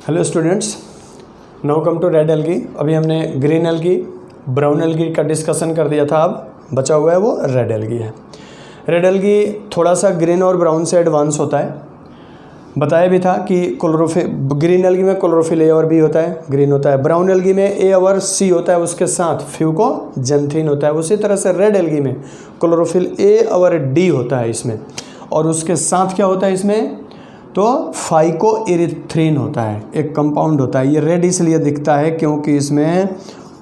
Hello students, now come to red algae. अभी हमने green algae, brown algae का discussion कर दिया था। अब बचा हुआ है वो रेड एल्गी है। रेड एल्गी थोड़ा सा ग्रीन और ब्राउन से एडवांस होता है। बताया भी था कि क्लोरोफिल, ग्रीन एल्गी में क्लोरोफिल ए और बी होता है, ग्रीन होता है। ब्राउन एल्गी में ए और सी होता है, उसके साथ फ्यूकोजेंथीन होता है। उसी तरह से रेड एल्गी में क्लोरोफिल ए और डी होता है इसमें, और उसके साथ क्या होता है इसमें, तो फाइकोइरिथ्रिन होता है, एक कंपाउंड होता है। ये रेड इसलिए दिखता है क्योंकि इसमें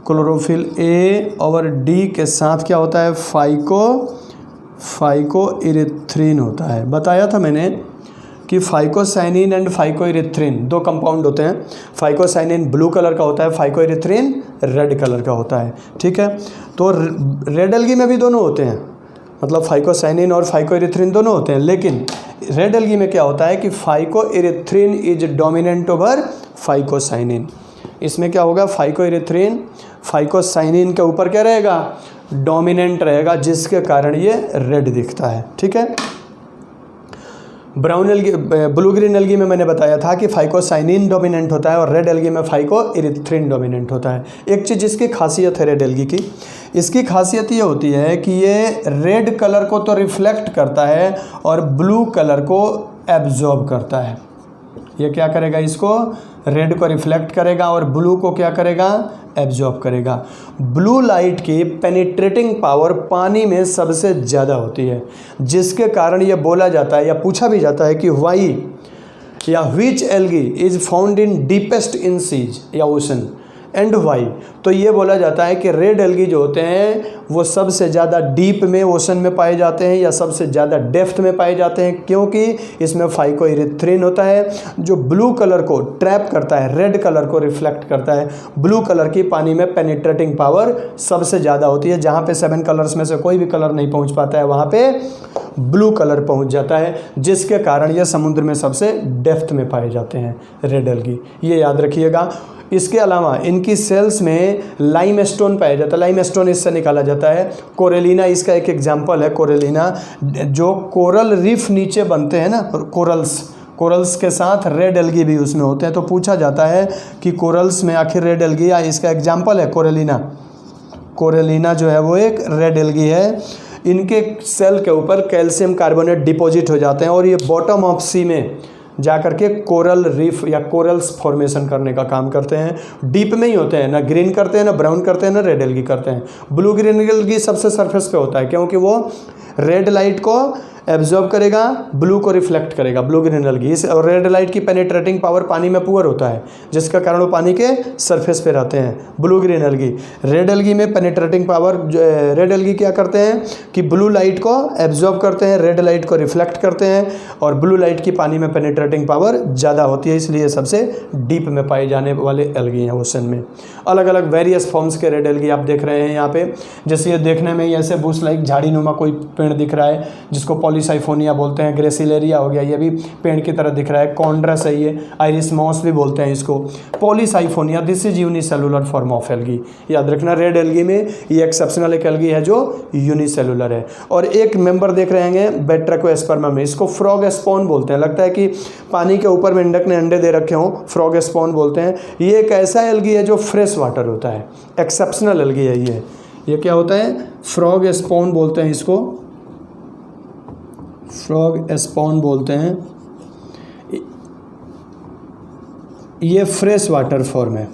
क्लोरोफिल ए और डी के साथ क्या होता है, फाइकोइरिथ्रिन होता है। बताया था मैंने कि फाइकोसाइनिन एंड फाइकोइरिथ्रिन दो कंपाउंड होते हैं। फाइकोसाइनिन ब्लू कलर का होता है, फाइकोइरिथ्रिन रेड कलर का होता है। ठीक है, तो रेड एल्गी में भी दोनों होते हैं, मतलब फाइकोसाइनिन और फाइकोइरिथ्रिन दोनों होते हैं। लेकिन रेड एल्गी में क्या होता है कि फाइकोइरिथ्रिन इज डोमिनेंट ओवर फाइकोसाइनिन। इसमें क्या होगा, फाइकोइरिथ्रिन फाइकोसाइनिन के ऊपर क्या रहेगा, डोमिनेंट रहेगा, जिसके कारण ये रेड दिखता है। ठीक है, brown algae, blue green algae में मैंने बताया था कि फाइकोसाइनिन डोमिनेंट होता है और रेड एल्गी में फाइकोइरिथ्रिन डोमिनेंट होता है। एक चीज़ इसकी खासियत है रेड एल्गी की, इसकी खासियत ये होती है कि ये रेड कलर को तो रिफ्लेक्ट करता है और ब्लू कलर को एब्जॉर्ब करता है। ये क्या करेगा, इसको रेड को रिफ्लेक्ट करेगा और ब्लू को क्या करेगा, एब्जॉर्ब करेगा। ब्लू लाइट की पेनिट्रेटिंग पावर पानी में सबसे ज़्यादा होती है, जिसके कारण ये बोला जाता है या पूछा भी जाता है कि वाई या which algae is found in deepest in seas या ओशन एंड वाई। तो ये बोला जाता है कि रेड एल्गी जो होते हैं वो सबसे ज़्यादा डीप में ओशन में पाए जाते हैं या सबसे ज़्यादा डेप्थ में पाए जाते हैं, क्योंकि इसमें फाइकोइरिथ्रिन होता है जो ब्लू कलर को ट्रैप करता है, रेड कलर को रिफ्लेक्ट करता है। ब्लू कलर की पानी में पेनिट्रेटिंग पावर सबसे ज़्यादा होती है। जहाँ पे 7 कलर्स में से कोई भी कलर नहीं पहुँच पाता है, वहाँ पे ब्लू कलर पहुँच जाता है, जिसके कारण ये समुद्र में सबसे डेप्थ में पाए जाते हैं रेड एल्गी। ये याद रखिएगा। इसके अलावा इनकी सेल्स में लाइमस्टोन पाया जाता है, लाइमस्टोन इससे निकाला जाता है। कोरेलिना इसका एक एग्जाम्पल है। कोरेलिना जो कोरल रीफ नीचे बनते हैं ना, कोरल्स के साथ रेड एल्गी भी उसमें होते हैं। तो पूछा जाता है कि कोरल्स में आखिर रेड एल्गी, या इसका एग्जाम्पल है कोरेलिना। कोरेलिना जो है वो एक रेड एल्गी है। इनके सेल के ऊपर कैल्शियम कार्बोनेट डिपॉजिट हो जाते हैं और ये बॉटम ऑफ सी में जा करके कोरल रीफ या कोरल्स फॉर्मेशन करने का काम करते हैं। डीप में ही होते हैं, ना ग्रीन करते हैं, ना ब्राउन करते हैं, ना रेड एल्गी करते हैं। ब्लू ग्रीन एल्गी सबसे सरफेस पे होता है, क्योंकि वो रेड लाइट को एब्जॉर्ब करेगा, ब्लू को रिफ्लेक्ट करेगा, ब्लू ग्रीन एल्गी। इस और रेड लाइट की पेनिट्रेटिंग पावर पानी में पुअर होता है, जिसका कारण वो पानी के सरफेस पे रहते हैं, blue green algae. Red algae में पेनिट्रेटिंग पावर, रेड एल्गी क्या करते हैं कि ब्लू लाइट को एब्जॉर्ब करते हैं, रेड लाइट को रिफ्लेक्ट करते हैं, और ब्लू लाइट की पानी में पेनिट्रेटिंग पावर ज़्यादा होती है, इसलिए सबसे डीप में पाए जाने वाले एल्गी हैं ओशन में। अलग अलग वेरियस फॉर्म्स के रेड एल्गी आप देख रहे हैं यहाँ पे। जैसे ये देखने में ऐसे बूस लाइक झाड़ी नुमा कोई पेड़ दिख रहा है, जिसको पॉलीसाइफोनिया बोलते हैं। ग्रेसिलेरिया हो गया, ये भी पेड़ की तरह दिख रहा है। कॉन्ड्रस है, ये आइरिस मॉस भी बोलते हैं इसको। Polysiphonia, this is unicellular form of algae. याद रखना, रेड एल्गी में ये एक्सेप्शनल एक एल्गी है जो यूनिसेलुलर है। और एक मेंबर देख रहे हैं बैट्रैकोएस्पर्मा में, इसको फ्रॉग स्पॉन बोलते हैं। लगता है कि पानी के ऊपर मेंढक ने अंडे दे रखे हों, फ्रॉग स्पॉन बोलते हैं। ये एक ऐसा एल्गी है जो फ्रेश वाटर होता है, एक्सेप्शनल एल्गी है ये क्या होता है, फ्रॉग स्पॉन बोलते हैं इसको, फ्रॉग स्पॉन बोलते हैं। ये फ्रेश वाटर फॉर्म है,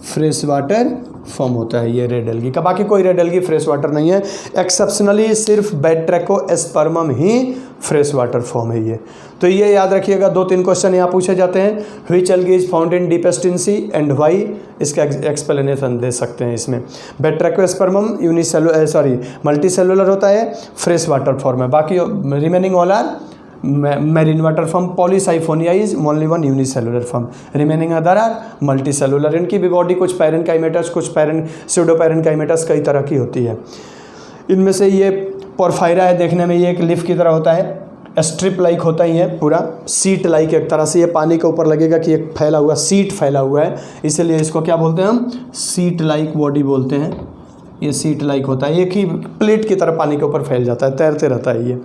फ्रेश वाटर फॉर्म होता है ये रेड एल्गी का। बाकी कोई रेड एल्गी फ्रेश वाटर नहीं है, एक्सेप्शनली सिर्फ बैट्रैकोएस्पर्मम ही फ्रेश वाटर फॉर्म है ये। तो ये याद रखिएगा। 2-3 क्वेश्चन यहाँ पूछे जाते हैं। Which algae is found in deepest in sea and why, इसका एक्सप्लेनेशन दे सकते हैं इसमें। बैट्रैकोएस्पर्मम मल्टीसेलुलर होता है, फ्रेश वाटर फॉर्म है। बाकी remaining all are marine water form. Polysiphonia is only one unicellular form, remaining other are multicellular. इनकी भी बॉडी कुछ पैरेनकाइमेटस, कुछ स्यूडोपैरेनकाइमेटस कई तरह की होती है। इनमें से ये पोरफायरा है, देखने में ये एक लीफ की तरह होता है, स्ट्रिप लाइक होता ही है, पूरा सीट लाइक एक तरह से। ये पानी के ऊपर लगेगा कि एक फैला हुआ सीट फैला हुआ है, इसलिए इसको क्या बोलते हैं हम, सीट लाइक बॉडी बोलते हैं। ये सीट लाइक होता है, एक ही प्लेट की तरह पानी के ऊपर फैल जाता है, तैरते रहता है ये।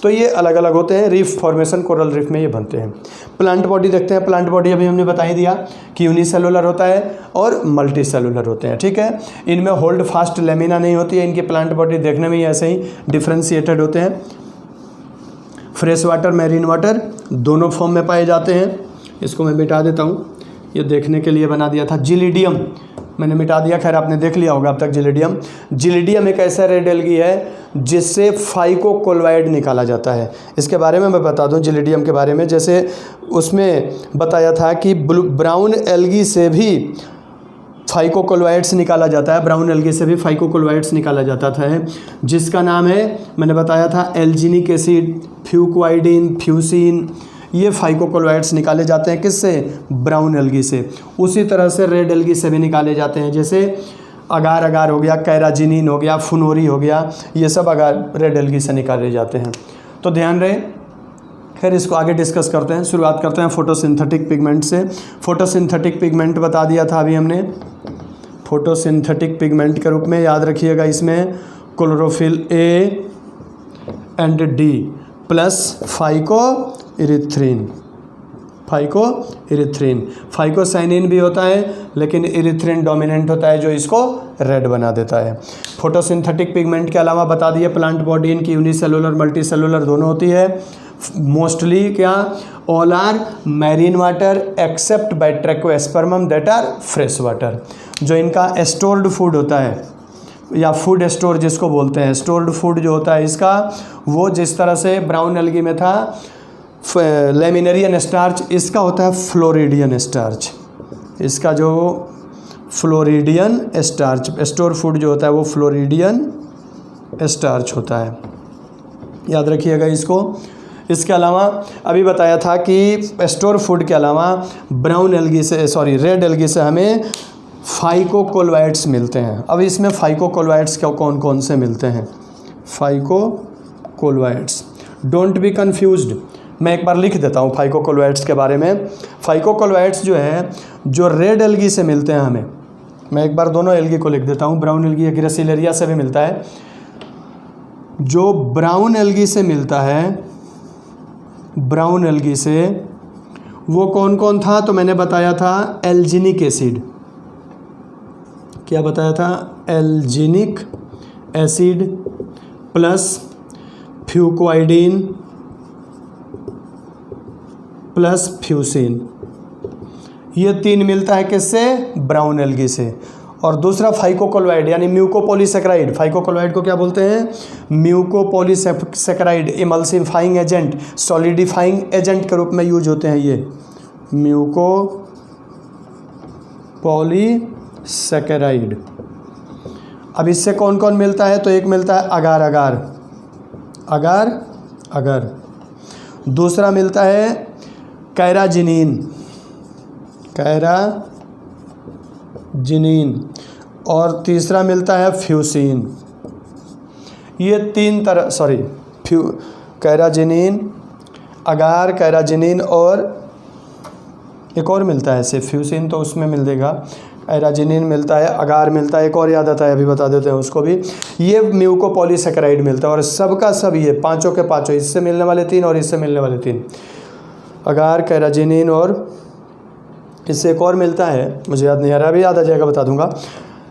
तो ये अलग अलग होते हैं, रीफ फॉर्मेशन कोरल रीफ में ये बनते हैं। प्लांट बॉडी देखते हैं। प्लांट बॉडी अभी हमने बता ही दिया कि यूनिसेलुलर होता है और मल्टी सेलुलर होते हैं, ठीक है। इनमें होल्ड फास्ट लेमिना नहीं होती है। इनकी प्लांट बॉडी देखने में ही ऐसे ही डिफ्रेंशिएटेड होते हैं। फ्रेश वाटर, मैरीन वाटर दोनों फॉर्म में पाए जाते हैं। इसको मैं मिटा देता हूँ, ये देखने के लिए बना दिया था। जिलिडियम मैंने मिटा दिया, खैर आपने देख लिया होगा अब तक। जिलिडियम एक ऐसा रेड एल्गी है जिससे फाइकोकोल्वाइड निकाला जाता है। इसके बारे में मैं बता दूं जिलिडियम के बारे में, जैसे उसमें बताया था कि ब्राउन एल्गी से भी फाइकोकोल्वाइड्स निकाला जाता है। ब्राउन एल्गी से भी फाइकोकोल्वाइड्स निकाला जाता था, जिसका नाम है, मैंने बताया था, एल्जीनिक एसिड, फ्यूक्वाइडिन, फ्यूसिन। ये फाइकोकोल्वाइड्स निकाले जाते हैं किससे? ब्राउन एल्गी से। उसी तरह से रेड एल्गी से भी निकाले जाते हैं, जैसे अगार अगार हो गया, कैराजिनिन हो गया, फुनोरी हो गया, ये सब अगार रेड एल्गी से निकाले जाते हैं। तो ध्यान रहे। खैर इसको आगे डिस्कस करते हैं। शुरुआत करते हैं फोटोसिंथेटिक पिगमेंट से। फोटोसिंथेटिक पिगमेंट बता दिया था अभी हमने। फोटोसिंथेटिक पिगमेंट के रूप में याद रखिएगा, इसमें chlorophyll a and d plus phycoerythrin. Phycocyanin भी होता है, लेकिन इरिथ्रिन डोमिनेंट होता है जो इसको रेड बना देता है। फोटोसिंथेटिक पिगमेंट के अलावा बता दिए प्लांट बॉडी इनकी यूनिसेलुलर मल्टी सेलुलर दोनों होती है। मोस्टली क्या? All are marine water except by trachyspermum that are fresh water. जो इनका स्टोर्ड फूड होता है या फूड स्टोर जिसको बोलते हैं, स्टोर्ड फूड जो होता है इसका, वो जिस तरह से ब्राउन एल्गी में था लेमिनेरियन स्टार्च, इसका होता है फ्लोरिडियन स्टार्च। इसका जो फ्लोरिडियन स्टार्च स्टोर फूड जो होता है वो फ्लोरिडियन स्टार्च होता है, याद रखिएगा इसको। इसके अलावा अभी बताया था कि स्टोर फूड के अलावा ब्राउन एल्गी से रेड एल्गी से हमें फाइकोकोल्वाइड्स मिलते हैं। अब इसमें फाइकोकोल्वाइड्स कौन कौन से मिलते हैं? फाइकोकोल्वाइड्स, डोंट बी कन्फ्यूज्ड। मैं एक बार लिख देता हूँ फाइकोकोल्वाइड्स के बारे में। फाइकोकोल्वाइड्स जो है जो रेड एल्गी से मिलते हैं हमें, मैं एक बार दोनों एल्गी को लिख देता हूँ। ब्राउन एल्गी या ग्रेसिलेरिया से भी मिलता है। जो ब्राउन एल्गी से मिलता है, ब्राउन एल्गी से, वो कौन कौन था? तो मैंने बताया था एल्जीनिक एसिड। क्या बताया था? एल्जीनिक एसिड प्लस फ्यूक्वाइडिन प्लस फ्यूसिन। ये तीन मिलता है किससे? ब्राउन एल्गी से। और दूसरा फाइकोकोल्वाइड यानी म्यूकोपॉलीसेकेराइड। फाइकोकोल्वाइड को क्या बोलते हैं? Mucopolysaccharide, emulsifying agent, solidifying agent के रूप में यूज होते हैं ये म्यूकोपॉलीसेकेराइड। अब इससे कौन कौन मिलता है? तो एक मिलता है अगार अगार, दूसरा मिलता है कैराजिनिन और तीसरा मिलता है फ्यूसिन। ये तीन तरह कैराजिनिन, अगार, कैराजिनिन और एक और मिलता है ऐसे, फ्यूसिन तो उसमें मिल देगा, कैराजिनिन मिलता है, अगार मिलता है, एक और याद आता है अभी बता देते हैं उसको भी। ये म्यूकोपॉलीसेकेराइड मिलता है और सबका सब ये पांचों के पांचों, इससे मिलने वाले तीन और इससे मिलने वाले तीन, अगार, कैराजिनिन और इससे एक और मिलता है, मुझे याद नहीं आ रहा, अभी याद आ जाएगा बता दूंगा।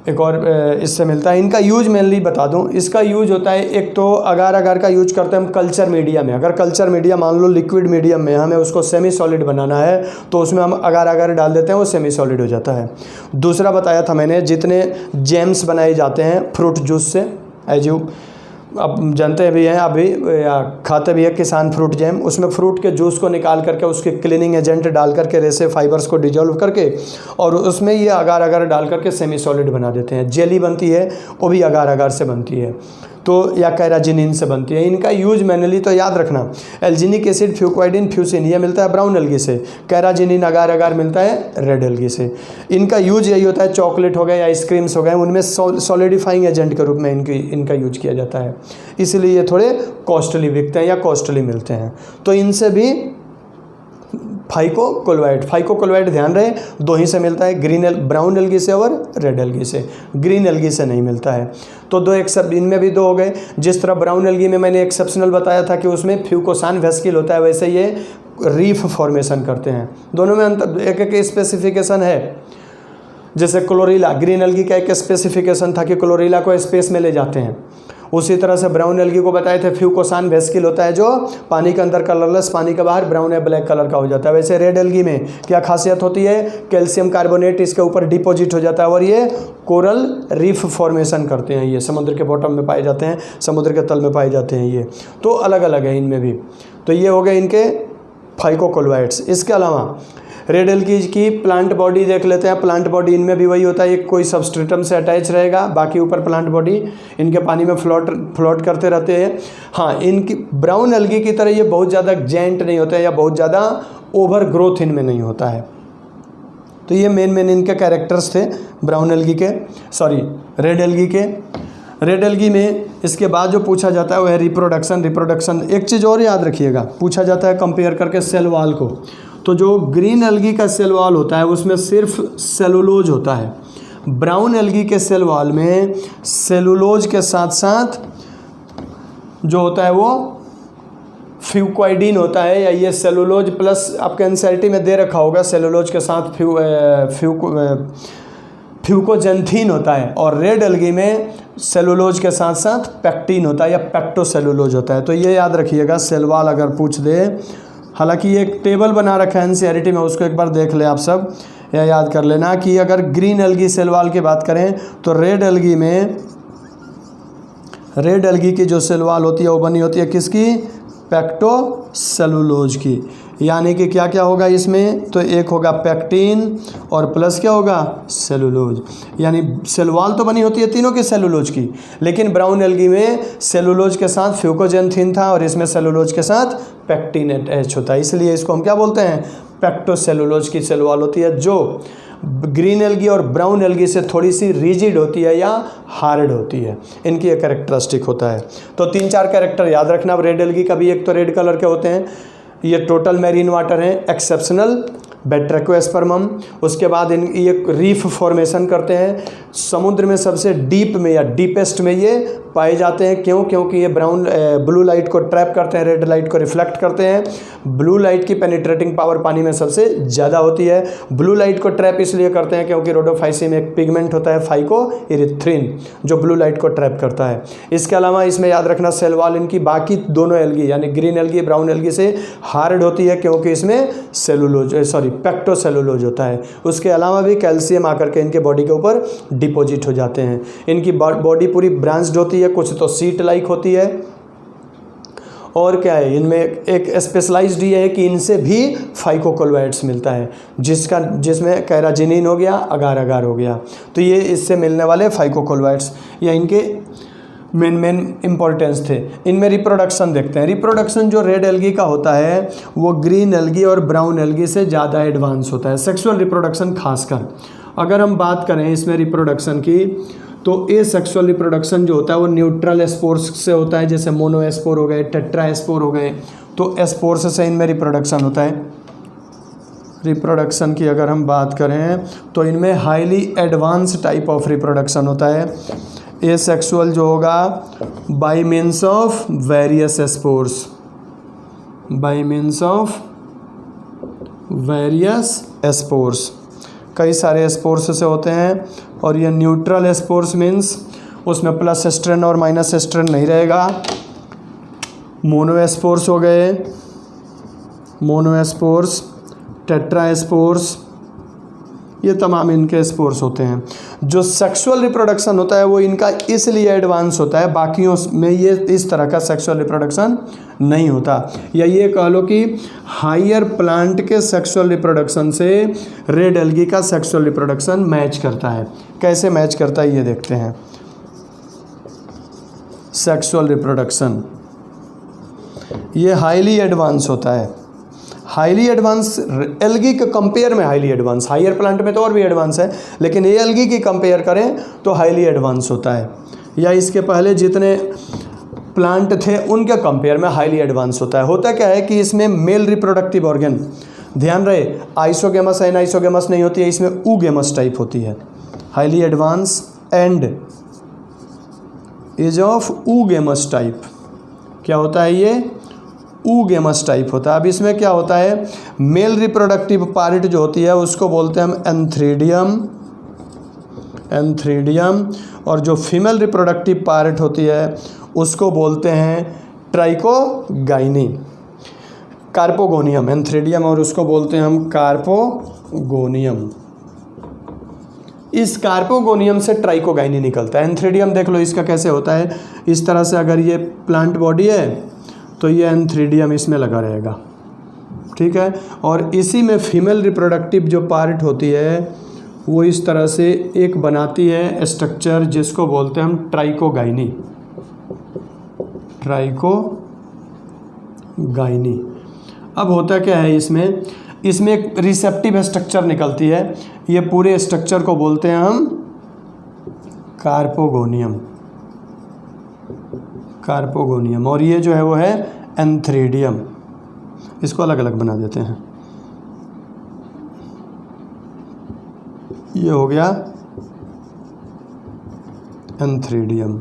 एक और इससे मिलता है। इनका यूज मेनली बता दूं, इसका यूज होता है, एक तो अगार का यूज करते हैं हम कल्चर मीडिया में। अगर कल्चर मीडिया मान लो लिक्विड मीडियम में हमें उसको सेमी सॉलिड बनाना है तो उसमें हम अगार डाल देते हैं, वो सेमी सॉलिड हो जाता है। दूसरा बताया था मैंने, जितने जेम्स बनाए जाते हैं फ्रूट जूस से, एज यू अब जानते भी हैं अभी या खाते भी है किसान फ्रूट जैम, उसमें फ्रूट के जूस को निकाल करके उसके क्लीनिंग एजेंट डाल करके रेसे फाइबर्स को डिजोल्व करके और उसमें ये अगार डाल करके सेमी सॉलिड बना देते हैं। जेली बनती है वो भी अगार से बनती है, तो या कैराजिनिन से बनती है। इनका यूज मैनली तो याद रखना, एल्जीनिक एसिड, फ्यूक्वाइडिन, फ्यूसिन ये मिलता है ब्राउन एल्गी से, कैराजिनिन अगार मिलता है रेड एल्गी से। इनका यूज यही होता है, चॉकलेट हो गए या आइसक्रीम्स हो गए उनमें सॉलिडिफाइंग एजेंट के रूप में इनका यूज किया जाता है, इसलिए ये थोड़े कॉस्टली बिकते हैं या कॉस्टली मिलते हैं। तो इनसे भी फाइकोकोलोइड ध्यान रहे दो ही से मिलता है, ब्राउन एल्गी से और रेड एल्गी से, ग्रीन एल्गी से नहीं मिलता है। तो दो एक्सेप्ट, इनमें भी दो हो गए। जिस तरह ब्राउन एल्गी में मैंने एक्सेप्शनल बताया था कि उसमें फ्यूकोसान वेस्किल होता है, वैसे ये रीफ फॉर्मेशन करते हैं। दोनों में अंतर, एक एक स्पेसिफिकेशन है। जैसे क्लोरेला, ग्रीन एल्गी का एक स्पेसिफिकेशन था कि क्लोरेला को स्पेस में ले जाते हैं। उसी तरह से ब्राउन एल्गी को बताए थे फ्यूकोसान वेस्किल होता है जो पानी के अंदर कलरलेस, पानी के बाहर ब्राउन या ब्लैक कलर का हो जाता है। वैसे रेड एल्गी में क्या खासियत होती है, कैल्शियम कार्बोनेट इसके ऊपर डिपॉजिट हो जाता है और ये कोरल रीफ फॉर्मेशन करते हैं। ये समुद्र के बॉटम में पाए जाते हैं, समुद्र के तल में पाए जाते हैं। ये तो अलग अलग है इनमें भी। तो ये हो गए इनके फाइकोकोलोइड्स। इसके अलावा रेड एल्गी की प्लांट बॉडी देख लेते हैं। प्लांट बॉडी इनमें भी वही होता है, एक कोई सबस्ट्रेटम से अटैच रहेगा, बाकी ऊपर प्लांट बॉडी इनके पानी में फ्लोट करते रहते हैं। हाँ, इनकी ब्राउन एल्गी की तरह ये बहुत ज़्यादा जेंट नहीं होते हैं या बहुत ज़्यादा ओवर ग्रोथ इनमें नहीं होता है। तो ये मेन इनके कैरेक्टर्स थे ब्राउन एल्गी के, सॉरी रेड एल्गी के। रेड एल्गी में इसके बाद जो पूछा जाता है वो है रिप्रोडक्शन। एक चीज़ और याद रखिएगा, पूछा जाता है कंपेयर करके सेल वॉल को। तो जो ग्रीन एल्गी का सेल वॉल होता है उसमें सिर्फ सेलुलोज होता है। ब्राउन एल्गी के सेल वॉल में सेलुलोज के साथ साथ जो होता है वो फ्यूक्वाइडिन होता है, या ये सेलुलोज प्लस आपके एनसीईआरटी में दे रखा होगा, सेलुलोज के साथ फ्यूकोजेंथीन होता है। और रेड एल्गी में सेलुलोज के साथ साथ पेक्टिन होता है या पेक्टोसेलुलोज होता है। तो ये याद रखिएगा, सेल वॉल अगर पूछ दे, हालांकि ये एक टेबल बना रखा है एनसीईआरटी में, उसको एक बार देख ले आप सब, या याद कर लेना कि अगर ग्रीन एल्गी सेल वॉल की बात करें तो रेड एल्गी की जो सेल वॉल होती है वो बनी होती है किसकी, पेक्टोसेलुलोज की। यानी कि क्या क्या होगा इसमें, तो एक होगा पेक्टिन और प्लस क्या होगा, सेलुलोज। यानी सेल वॉल तो बनी होती है तीनों की सेलुलोज की, लेकिन ब्राउन एल्गी में सेलुलोज के साथ फ्यूकोजेंथीन था और इसमें सेलुलोज के साथ पेक्टिन अटैच होता है, इसलिए इसको हम क्या बोलते हैं, पेक्टोसेलुलोज की सेल वॉल होती है, जो ग्रीन एल्गी और ब्राउन एल्गी से थोड़ी सी रिजिड होती है या हार्ड होती है। इनकी एक कैरेक्टरिस्टिक होता है। तो 3-4 कैरेक्टर याद रखना। अब रेड एल्गी का भी एक तो रेड कलर के होते हैं, ये टोटल मैरीन वाटर है, एक्सेप्शनल, बैट्रैकोएस्पर्मम। उसके बाद ये रीफ फॉर्मेशन करते हैं, समुद्र में सबसे डीप में या डीपेस्ट में ये पाए जाते हैं। क्यों? क्योंकि ये ब्लू लाइट को ट्रैप करते हैं, रेड लाइट को रिफ्लेक्ट करते हैं। ब्लू लाइट की पेनिट्रेटिंग पावर पानी में सबसे ज़्यादा होती है। ब्लू लाइट को ट्रैप इसलिए करते हैं क्योंकि रोडोफाइसी में एक पिगमेंट होता है फाइकोइरिथ्रिन, जो ब्लू लाइट को ट्रैप करता है। इसके अलावा इसमें याद रखना सेल वॉल इनकी बाकी दोनों एल्गी यानी ग्रीन एल्गी ब्राउन एल्गी से हार्ड होती है, क्योंकि इसमें पेक्टोसेलुलोज होता है। उसके अलावा भी कैल्शियम आकर के इनके बॉडी के ऊपर डिपॉजिट हो जाते हैं। इनकी बॉडी पूरी ब्रांच्ड होती है, कुछ तो सीट लाइक होती है। और क्या है, इनमें एक स्पेशलाइज्ड ये है कि इनसे भी फाइकोकोलोइड्स मिलता है, जिसमें कैराजिनिन हो गया, अगार अगार हो गया। तो ये इससे मिलने वाले फाइकोकोलोइड्स या इनके मेन इंपॉर्टेंस थे। इनमें रिप्रोडक्शन देखते हैं। रिप्रोडक्शन जो रेड एल्गी का होता है वो ग्रीन एल्गी और ब्राउन एल्गी से ज़्यादा एडवांस होता है, सेक्सुअल रिप्रोडक्शन खासकर। अगर हम बात करें इसमें रिप्रोडक्शन की, तो ए सेक्सुअल रिप्रोडक्शन जो होता है वो न्यूट्रल स्पोर्स से होता है, जैसे मोनोस्पोर हो गए, टेट्रास्पोर हो गए। तो स्पोर्स से इनमें रिप्रोडक्शन होता है। रिप्रोडक्शन की अगर हम बात करें तो इनमें highly advance type of reproduction होता है। ए सेक्सुअल जो होगा bye means of various spores, bye means of various spores, कई सारे स्पोर्स से होते हैं। और ये न्यूट्रल स्पोर्स मीन्स उसमें प्लस स्ट्रेन और माइनस स्ट्रेन नहीं रहेगा। मोनोस्पोर्स हो गए, मोनोस्पोर्स, टेट्रास्पोर्स, ये तमाम इनके स्पोर्स होते हैं। जो सेक्सुअल रिप्रोडक्शन होता है वो इनका इसलिए एडवांस होता है, बाकियों में ये इस तरह का सेक्सुअल रिप्रोडक्शन नहीं होता। या ये कह लो कि हायर प्लांट के सेक्सुअल रिप्रोडक्शन से रेड एल्गी का सेक्सुअल रिप्रोडक्शन मैच करता है। कैसे मैच करता है ये देखते हैं। सेक्सुअल रिप्रोडक्शन ये हाईली एडवांस होता है, हाईली एडवांस एल्गी के कंपेयर में हाईली एडवांस, हायर प्लांट में तो और भी एडवांस है, लेकिन ये एल्गी की कंपेयर करें तो हाईली एडवांस होता है। या इसके पहले जितने प्लांट थे उनके कंपेयर में हाईली एडवांस होता है। होता क्या है कि इसमें मेल रिप्रोडक्टिव ऑर्गन, ध्यान रहे, आइसोगेमस एनाइसोगेमस नहीं होती है, इसमें ऊगेमस टाइप होती है। Highly advance and is of oogamous type. क्या होता है ये? ऊगेमस टाइप होता है। अब इसमें क्या होता है, मेल रिप्रोडक्टिव पार्ट जो होती है उसको बोलते हैं हम एंथ्रीडियम, और जो फीमेल रिप्रोडक्टिव पार्ट होती है उसको बोलते हैं ट्राइकोगाइनी, कार्पोगोनियम। एंथ्रीडियम और उसको बोलते हैं हम कार्पोगोनियम। इस कार्पोगोनियम से ट्राइकोगाइनी निकलता है। एंथ्रीडियम देख लो इसका कैसे होता है, इस तरह से अगर ये प्लांट बॉडी है तो ये एंथ्रीडियम इसमें लगा रहेगा, ठीक है। और इसी में फीमेल रिप्रोडक्टिव जो पार्ट होती है वो इस तरह से एक बनाती है स्ट्रक्चर जिसको बोलते हैं हम ट्राइकोगाइनी। अब होता क्या है इसमें एक रिसेप्टिव स्ट्रक्चर निकलती है, ये पूरे स्ट्रक्चर को बोलते हैं हम कार्पोगोनियम, और ये जो है वो है एंथ्रीडियम। इसको अलग अलग बना देते हैं, ये हो गया एंथ्रीडियम।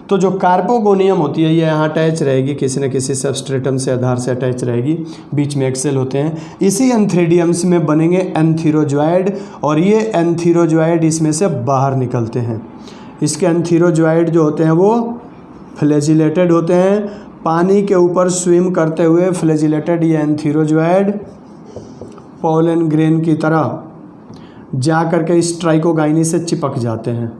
तो जो कार्पोगोनियम होती है ये यहाँ अटैच रहेगी, किसी न किसी सबस्ट्रेटम से, आधार से अटैच रहेगी, बीच में एक्सेल होते हैं। इसी एंथ्रीडियम्स में बनेंगे एंथीरोजॉइड, और ये एंथीरोजॉइड इसमें से बाहर निकलते हैं। इसके एंथीरोजॉइड जो होते हैं वो फ्लैजिलेटेड होते हैं, पानी के ऊपर स्विम करते हुए फ्लैजिलेटेड ये एंथीरोजॉइड पोलन ग्रेन की तरह जा करके इस ट्राइकोगाइनी से चिपक जाते हैं।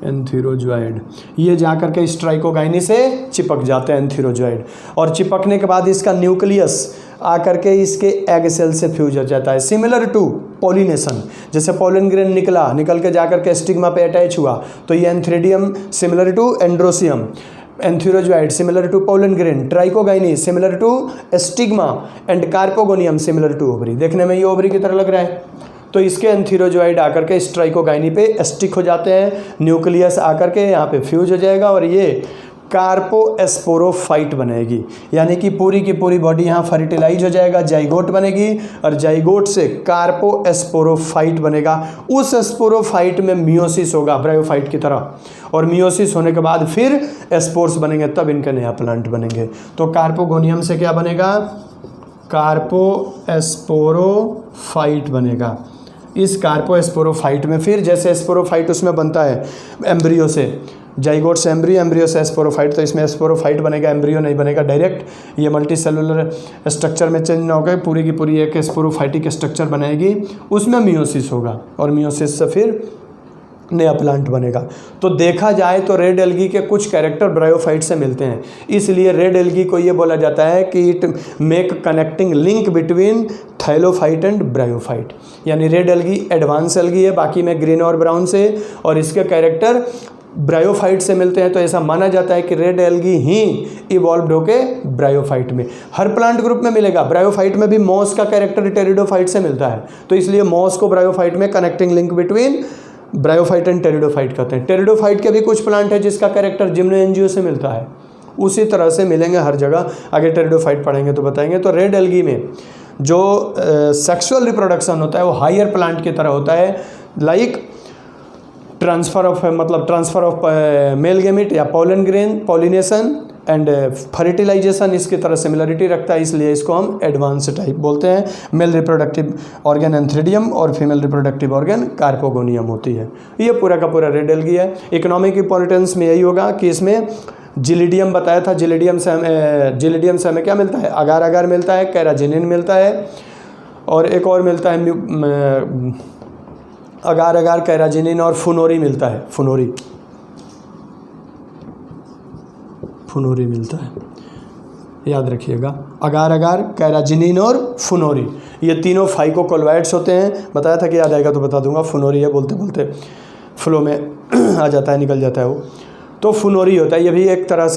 एंथीरोजॉइड ये जा करके इस ट्राइकोगाइनी से चिपक जाते हैं एंथीरोजॉइड, और चिपकने के बाद इसका न्यूक्लियस आकर के इसके एग सेल से फ्यूज हो जाता है। सिमिलर टू पॉलिनेशन, जैसे पोलन ग्रेन निकल के जाकर के स्टिग्मा पे अटैच हुआ, तो ये antheridium similar to androecium, antherozoid similar to pollen grain, trichogyne similar to stigma, and carpogonium similar to ovary. देखने में ये ओवरी की तरह लग रहा है। तो इसके एंथीरोजॉइड आकर के इस ट्राइकोगाइनी पे स्टिक हो जाते हैं, न्यूक्लियस आकर के यहाँ पे फ्यूज हो जाएगा, और ये कार्पोस्पोरोफाइट बनेगी, यानी कि पूरी की पूरी बॉडी यहाँ फर्टिलाइज हो जाएगा, जाइगोट बनेगी, और जाइगोट से कार्पोस्पोरोफाइट बनेगा। उस स्पोरोफाइट में मियोसिस होगा ब्रायोफाइट की तरह, और मियोसिस होने के बाद फिर स्पोर्स बनेंगे, तब इनके नया प्लांट बनेंगे। तो कार्पोगोनियम से क्या बनेगा? कार्पोस्पोरोफाइट बनेगा। इस कार्पोस्पोरोफाइट में फिर जैसे स्पोरोफाइट उसमें बनता है एम्ब्रियो से, जाइगोट से एम्ब्रियो, एम्ब्रियो से स्पोरोफाइट, तो इसमें स्पोरोफाइट बनेगा, एम्ब्रियो नहीं बनेगा डायरेक्ट। ये मल्टी सेलुलर स्ट्रक्चर में चेंज ना होकर पूरी की पूरी एक स्पोरोफाइटिक स्ट्रक्चर बनाएगी, उसमें मियोसिस होगा, और मियोसिस से फिर नया प्लांट बनेगा। तो देखा जाए तो रेड एल्गी के कुछ कैरेक्टर ब्रायोफाइट से मिलते हैं, इसलिए रेड एल्गी को ये बोला जाता है कि it make connecting link between thallophyte and bryophyte. यानी रेड एल्गी एडवांस एल्गी है, बाकी में ग्रीन और ब्राउन से, और इसके कैरेक्टर ब्रायोफाइट से मिलते हैं। तो ऐसा माना जाता है कि रेड एल्गी ही इवॉल्व होके ब्रायोफाइट में, हर प्लांट ग्रुप में मिलेगा। ब्रायोफाइट में भी मॉस का कैरेक्टर टेरिडोफाइट से मिलता है, तो इसलिए मॉस को ब्रायोफाइट में connecting link between bryophyte and pteridophyte कहते हैं। टेरिडोफाइट के भी कुछ प्लांट है जिसका कैरेक्टर जिम्नोएंजियो से मिलता है, उसी तरह से मिलेंगे हर जगह। आगे टेरिडोफाइट पढ़ेंगे तो बताएंगे। तो रेड एल्गी में जो सेक्सुअल रिप्रोडक्शन होता है वो हायर प्लांट की तरह होता है, like transfer of male gamete या pollen grain, pollination and fertilization इसकी तरह सिमिलरिटी रखता है, इसलिए इसको हम एडवांस टाइप बोलते हैं। मेल रिप्रोडक्टिव ऑर्गन एंथ्रीडियम और फीमेल रिप्रोडक्टिव ऑर्गन कार्पोगोनियम होती है। ये पूरा का पूरा रेड एल्गी है। इकोनॉमिक इंपॉर्टेंस में यही होगा कि इसमें जिलिडियम बताया था, जिलिडियम से हमें क्या मिलता है? अगार अगार मिलता है, कैराजिनिन मिलता है, और एक और मिलता है अगार अगार कैराजिनिन और फुनोरी मिलता है, फुनोरी मिलता है, याद रखिएगा। अगार अगार, कैराजिनिन और फुनोरी, ये तीनों फाइकोकोलॉइड्स होते हैं। बताया था कि याद आएगा तो बता दूंगा। फुनोरी है, बोलते बोलते फ्लो में आ जाता है, निकल जाता है वो। तो फुनोरी होता है, ये भी एक तरह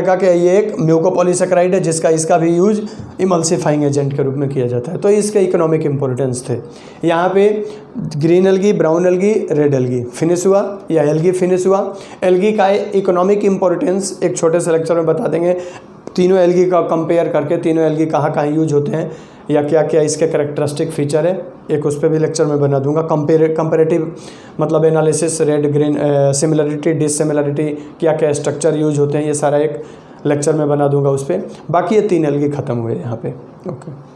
का क्या, ये एक म्यूकोपॉलीसेकेराइड है जिसका इसका भी यूज इमल्सिफाइंग एजेंट के रूप में किया जाता है। तो इसके इकोनॉमिक इंपॉर्टेंस थे। यहाँ पे green algae, brown algae, red algae finish हुआ या एल्गी फिनिश हुआ। एल्गी का इकोनॉमिक इंपॉर्टेंस एक छोटे से लेक्चर में बता देंगे। तीनों एल्गी का कंपेयर करके तीनों एल्गी कहाँ कहाँ यूज होते हैं या क्या क्या इसके कैरेक्टरिस्टिक फीचर है, एक उस पर भी लेक्चर में बना दूंगा। कंपेरेटिव मतलब एनालिसिस, रेड ग्रीन, सिमिलरिटी, डिससिमिलरिटी, क्या क्या स्ट्रक्चर यूज होते हैं, ये सारा एक लेक्चर में बना दूंगा उस पर। बाकी ये 3 एल्गी ख़त्म हुए यहाँ पे। ओके।